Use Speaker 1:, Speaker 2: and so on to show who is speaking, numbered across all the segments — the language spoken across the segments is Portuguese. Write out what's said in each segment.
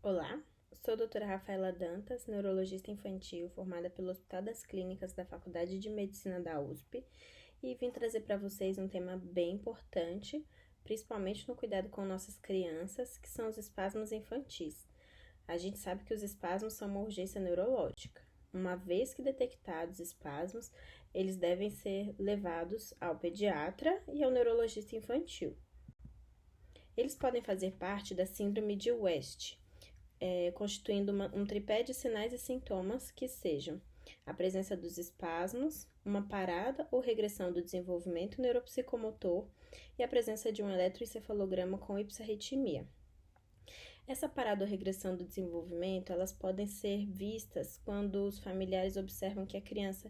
Speaker 1: Olá, sou a doutora Rafaela Dantas, neurologista infantil, formada pelo Hospital das Clínicas da Faculdade de Medicina da USP, e vim trazer para vocês um tema bem importante, principalmente no cuidado com nossas crianças, que são os espasmos infantis. A gente sabe que os espasmos são uma urgência neurológica. Uma vez que detectados espasmos, eles devem ser levados ao pediatra e ao neurologista infantil. Eles podem fazer parte da síndrome de West, constituindo um tripé de sinais e sintomas que sejam a presença dos espasmos, uma parada ou regressão do desenvolvimento neuropsicomotor e a presença de um eletroencefalograma com hiposarritmia. Essa parada ou regressão do desenvolvimento, elas podem ser vistas quando os familiares observam que a criança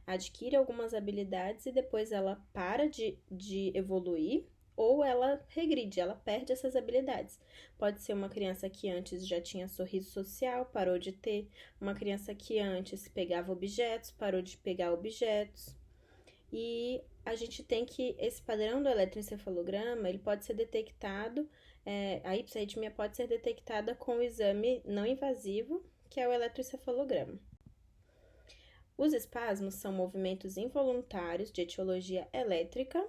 Speaker 1: adquire algumas habilidades e depois ela para de evoluir, ou ela regride, ela perde essas habilidades. Pode ser uma criança que antes já tinha sorriso social, parou de ter. Uma criança que antes pegava objetos, parou de pegar objetos. E a gente tem que, esse padrão do eletroencefalograma, ele pode ser detectado, a hiposarritmia pode ser detectada com o exame não invasivo, que é o eletroencefalograma. Os espasmos são movimentos involuntários de etiologia elétrica,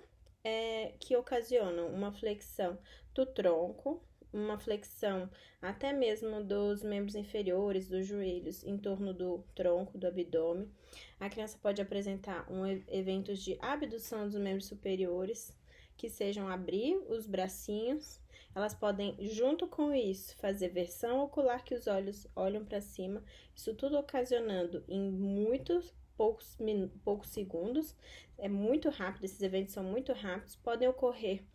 Speaker 1: que ocasionam uma flexão do tronco, uma flexão até mesmo dos membros inferiores, dos joelhos, em torno do tronco, do abdômen. A criança pode apresentar eventos de abdução dos membros superiores, que sejam abrir os bracinhos. Elas podem, junto com isso, fazer versão ocular, que os olhos olham para cima, isso tudo ocasionando em muitos poucos segundos, é muito rápido, esses eventos são muito rápidos, podem ocorrer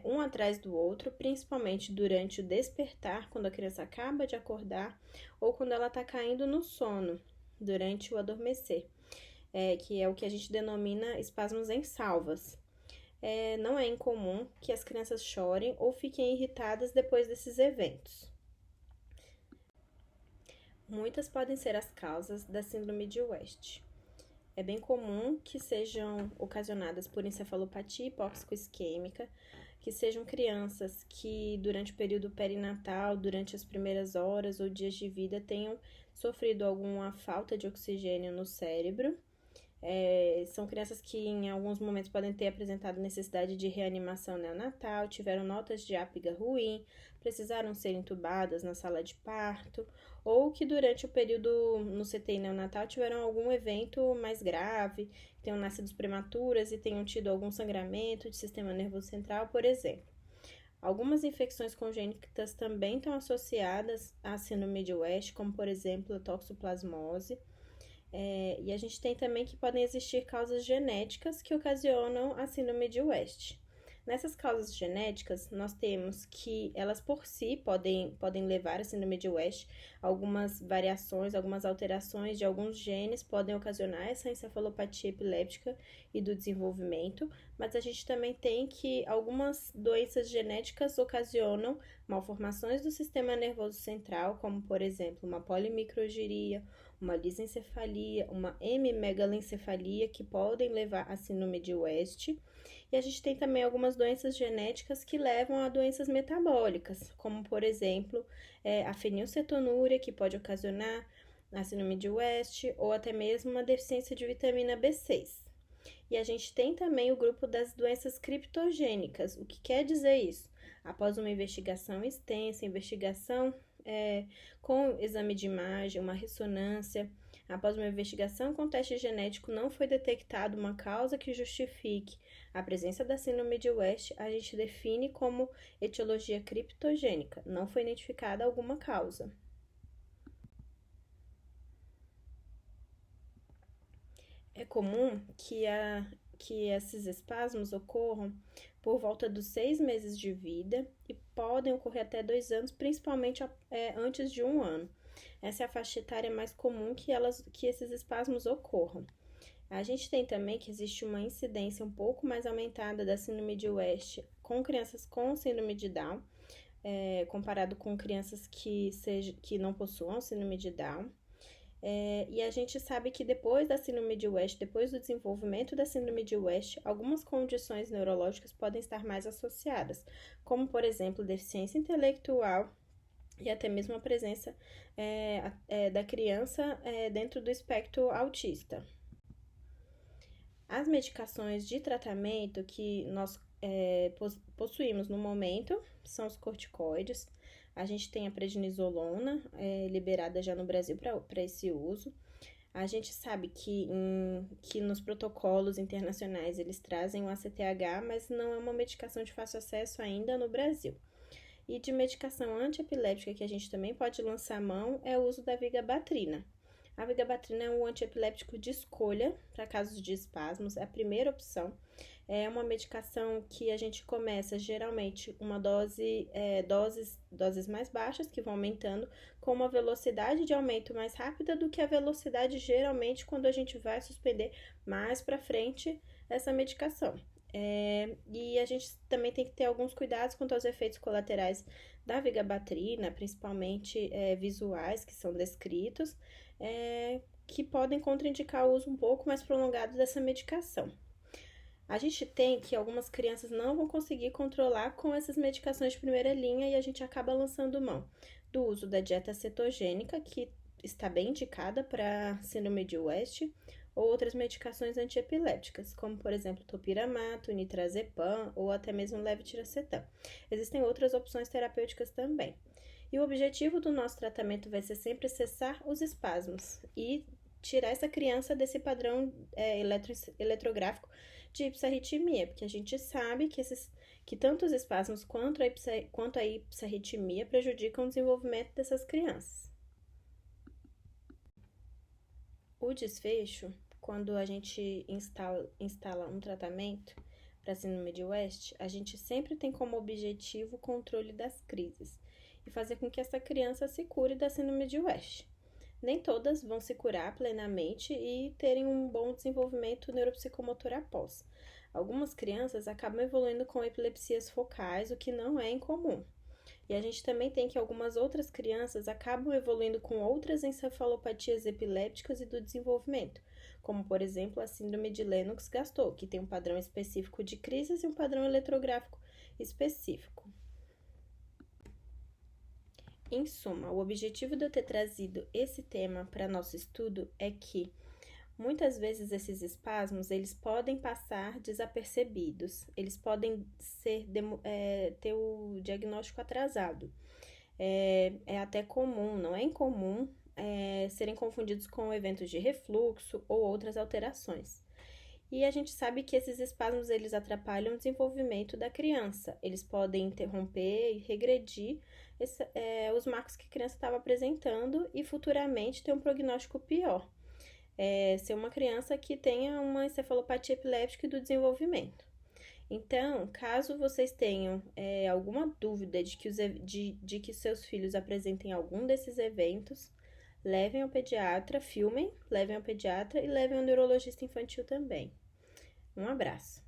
Speaker 1: um atrás do outro, principalmente durante o despertar, quando a criança acaba de acordar, ou quando ela está caindo no sono, durante o adormecer, que é o que a gente denomina espasmos em salvas. Não é incomum que as crianças chorem ou fiquem irritadas depois desses eventos. Muitas podem ser as causas da síndrome de West. É bem comum que sejam ocasionadas por encefalopatia hipóxico-isquêmica, que sejam crianças que durante o período perinatal, durante as primeiras horas ou dias de vida, tenham sofrido alguma falta de oxigênio no cérebro. São crianças que em alguns momentos podem ter apresentado necessidade de reanimação neonatal, tiveram notas de ápiga ruim, precisaram ser entubadas na sala de parto, ou que durante o período no CTI neonatal tiveram algum evento mais grave, tenham nascido prematuras e tenham tido algum sangramento de sistema nervoso central, por exemplo. Algumas infecções congênitas também estão associadas à síndrome de West, como por exemplo a toxoplasmose. E a gente tem também que podem existir causas genéticas que ocasionam a síndrome de West. Nessas causas genéticas, nós temos que elas por si podem levar a síndrome de West. Algumas variações, algumas alterações de alguns genes podem ocasionar essa encefalopatia epiléptica e do desenvolvimento, mas a gente também tem que algumas doenças genéticas ocasionam malformações do sistema nervoso central, como por exemplo uma polimicrogiria, uma lisencefalia, uma hemimegalencefalia, que podem levar a síndrome de West. E a gente tem também algumas doenças genéticas que levam a doenças metabólicas, como por exemplo a fenilcetonúria, que pode ocasionar a síndrome de West, ou até mesmo uma deficiência de vitamina B6. E a gente tem também o grupo das doenças criptogênicas. O que quer dizer isso? Após uma investigação extensa, com exame de imagem, uma ressonância, após uma investigação com teste genético, não foi detectada uma causa que justifique a presença da síndrome de West, a gente define como etiologia criptogênica, não foi identificada alguma causa. É comum que esses espasmos ocorram por volta dos 6 meses de vida e podem ocorrer até 2 anos, principalmente antes de 1 ano. Essa é a faixa etária mais comum que esses espasmos ocorram. A gente tem também que existe uma incidência um pouco mais aumentada da síndrome de West com crianças com síndrome de Down, comparado com crianças que não possuam síndrome de Down. E a gente sabe que depois da síndrome de West, depois do desenvolvimento da síndrome de West, algumas condições neurológicas podem estar mais associadas, como, por exemplo, deficiência intelectual, e até mesmo a presença da criança dentro do espectro autista. As medicações de tratamento que nós possuímos no momento são os corticoides. A gente tem a prednisolona, liberada já no Brasil para esse uso. A gente sabe que nos protocolos internacionais eles trazem o ACTH, mas não é uma medicação de fácil acesso ainda no Brasil. E de medicação antiepilética que a gente também pode lançar mão é o uso da vigabatrina. A vigabatrina é um antiepiléptico de escolha para casos de espasmos, é a primeira opção. É uma medicação que a gente começa geralmente uma doses mais baixas, que vão aumentando, com uma velocidade de aumento mais rápida do que a velocidade geralmente quando a gente vai suspender mais para frente essa medicação. E a gente também tem que ter alguns cuidados quanto aos efeitos colaterais da vigabatrina, principalmente visuais, que são descritos, que podem contraindicar o uso um pouco mais prolongado dessa medicação. A gente tem que algumas crianças não vão conseguir controlar com essas medicações de primeira linha e a gente acaba lançando mão do uso da dieta cetogênica, que está bem indicada para síndrome de West, ou outras medicações antiepilépticas, como por exemplo topiramato, nitrazepam ou até mesmo levetiracetam. Existem outras opções terapêuticas também. E o objetivo do nosso tratamento vai ser sempre cessar os espasmos e tirar essa criança desse padrão eletrográfico de hiperarritmia, porque a gente sabe que tanto os espasmos quanto a hiperarritmia prejudicam o desenvolvimento dessas crianças. O desfecho, quando a gente instala um tratamento para síndrome de West, a gente sempre tem como objetivo o controle das crises e fazer com que essa criança se cure da síndrome de West. Nem todas vão se curar plenamente e terem um bom desenvolvimento neuropsicomotor após. Algumas crianças acabam evoluindo com epilepsias focais, o que não é incomum. E a gente também tem que algumas outras crianças acabam evoluindo com outras encefalopatias epilépticas e do desenvolvimento, como por exemplo a síndrome de Lennox-Gastaut, que tem um padrão específico de crises e um padrão eletrográfico específico. Em suma, o objetivo de eu ter trazido esse tema para nosso estudo é que muitas vezes esses espasmos eles podem passar desapercebidos, eles podem ter o diagnóstico atrasado. É até comum, não é incomum, serem confundidos com eventos de refluxo ou outras alterações. E a gente sabe que esses espasmos eles atrapalham o desenvolvimento da criança. Eles podem interromper e regredir os marcos que a criança estava apresentando e futuramente ter um prognóstico pior. Ser uma criança que tenha uma encefalopatia epiléptica do desenvolvimento. Então, caso vocês tenham alguma dúvida de que seus filhos apresentem algum desses eventos, levem ao pediatra, filmem, levem ao pediatra e levem ao neurologista infantil também. Um abraço.